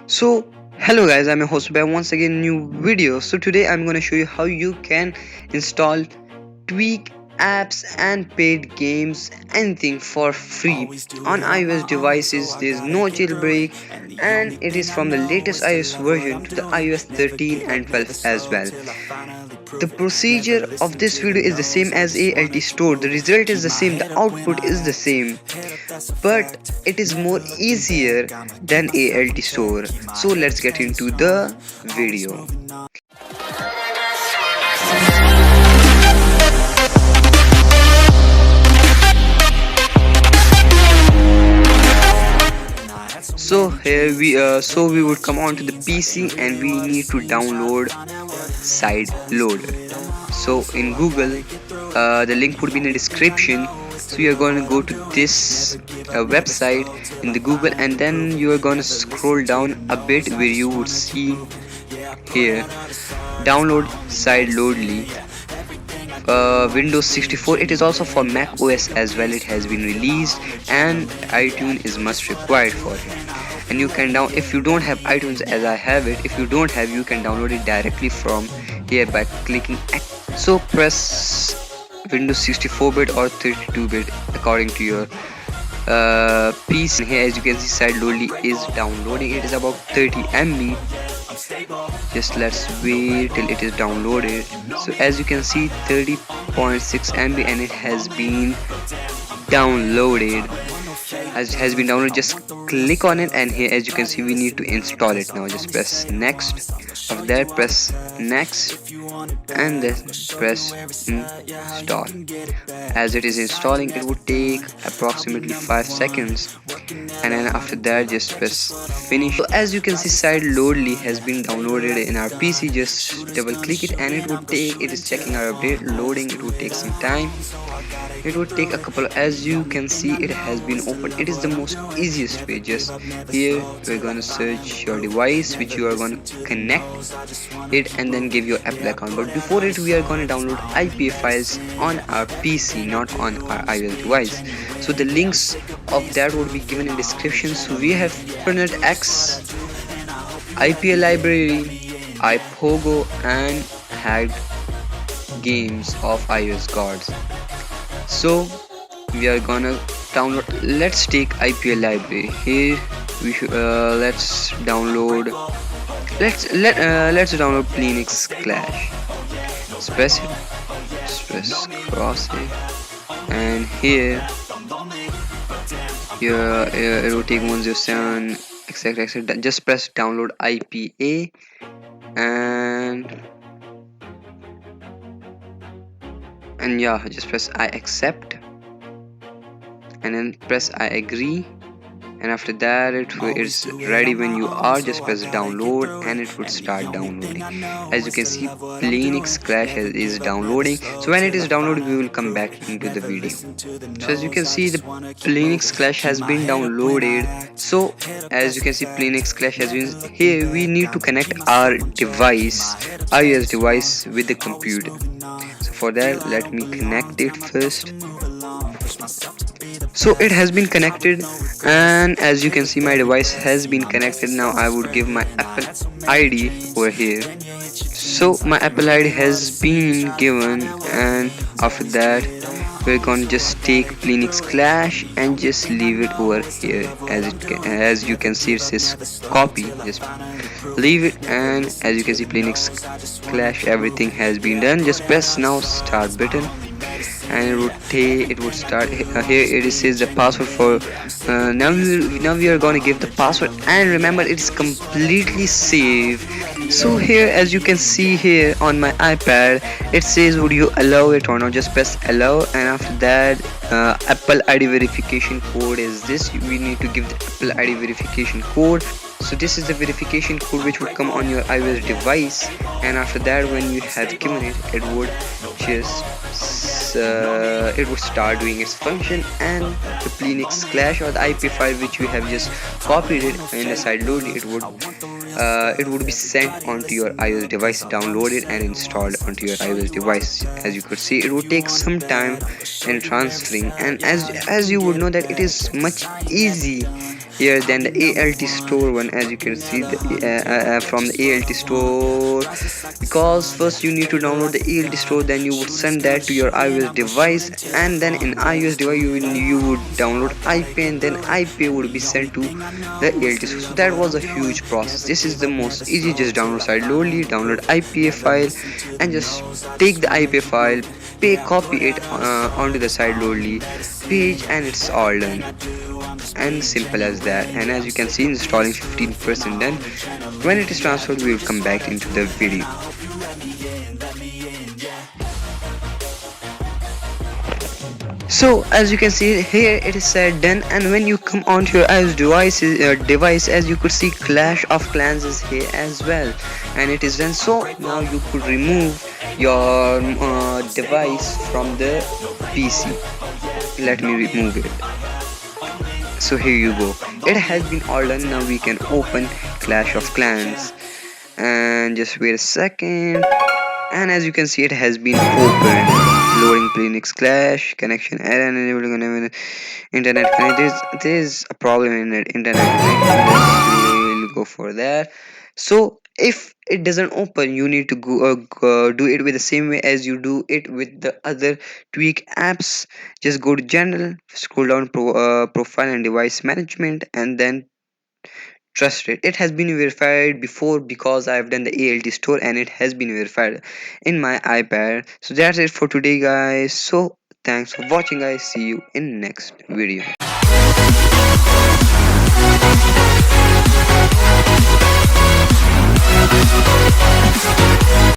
So hello guys, I'm your host back once again new video. So today I'm gonna show you how you can install, tweak apps and paid games, anything for free on iOS devices. There's no jailbreak and it is from the latest iOS version to the iOS 13 and 12 as well. The procedure of this video is the same as ALT store. The result is the same, the output is the same, but it is more easier than ALT store. So let's get into the video. So we would come on to the PC and we need to download side loader. So in Google, the link would be in the description. So you're going to go to this website in the Google, and then you are going to scroll down a bit where you would see here download side loadly, Windows 64. It is also for Mac OS as well. It has been released and iTunes is must required for it. And you can down, if you don't have iTunes as I have it, if you don't have, you can download it directly from here by clicking so press Windows 64-bit or 32-bit according to your PC. And here as you can see side loadly is downloading. It is about 30 MB. Just let's wait till it is downloaded. So as you can see 30.6 MB and it has been downloaded. As it has been downloaded, just click on it, and here as you can see we need to install it now. Just press next. After that press next and then press install. As it is installing, it would take approximately 5 seconds, and then after that just press finish. So as you can see side loadly has been downloaded in our PC. Just double click it and it would take, it is checking our update loading. It would take some time, it would take a couple. As you can see it has been opened. It is the most easiest way. Just here we're gonna search your device which you are going to connect it and then give your Apple account. But before it we are going to download IPA files on our PC, not on our iOS device. So the links of that would be given in description. So we have Internet X, IPA library, iPogo and hacked games of iOS gods. So we are gonna download, let's take IPA library. Here we should let's download, let's download Phoenix Clash. Let's press it, let's press cross it, and here it will take 107 etc. Just press download IPA and yeah, just press I accept and then press I agree, and after that it's ready. When you are, just press download and it would start downloading. As you can see Phoenix Clash is downloading. So when it is downloaded we will come back into the video. So as you can see the Phoenix Clash has been downloaded. So as you can see Phoenix Clash has been here. We need to connect our device, iOS device, with the computer. So for that let me connect it first. So it has been connected, and as you can see my device has been connected. Now I would give my Apple ID over here. So my Apple ID has been given, and after that we're gonna just take Phoenix Clash and just leave it over here. As you can see it says copy, just leave it. And as you can see Phoenix Clash, everything has been done. Just press now start button and it would start. Here it says the password for now we are going to give the password, and remember it's completely safe. So here as you can see here on my iPad it says would you allow it or not. Just press allow, and after that Apple ID verification code is this. We need to give the Apple ID verification code. So this is the verification code which would come on your iOS device, and after that when you have given it, it would just it would start doing its function, and the Phoenix Clash or the IP file which we have just copied it in the side load, it would be sent onto your iOS device, downloaded and installed onto your iOS device. As you could see it would take some time in transferring, and as you would know that it is much easy here. Then the ALT store one, as you can see, from the ALT store, because first you need to download the ALT store, then you would send that to your iOS device, and then in iOS device you would download IP, and then IP would be sent to the ALT store. So that was a huge process. This is the most easy. Just download sideloadly, download IPA file, and just take the IPA file, copy it onto the sideloadly page, and it's all done, and simple as that. And as you can see, installing 15% done. When it is transferred, we will come back into the video. So as you can see here, it is said done. And when you come onto your iOS device, as you could see, Clash of Clans is here as well, and it is done. So now you could remove your device from the PC. Let me remove it. So here you go, it has been all done. Now we can open Clash of Clans, and just wait a second. And as you can see, it has been opened. Loading Phoenix Clash connection error, and enabling internet connection. There's a problem in the internet connection. We'll go for that. So if it doesn't open, you need to do it with the same way as you do it with the other tweak apps. Just go to general, scroll down profile and device management, and then trust it. It has been verified before because I've done the ALT store, and it has been verified in my iPad. So that's it for today, guys. So thanks for watching, guys. See you in next video.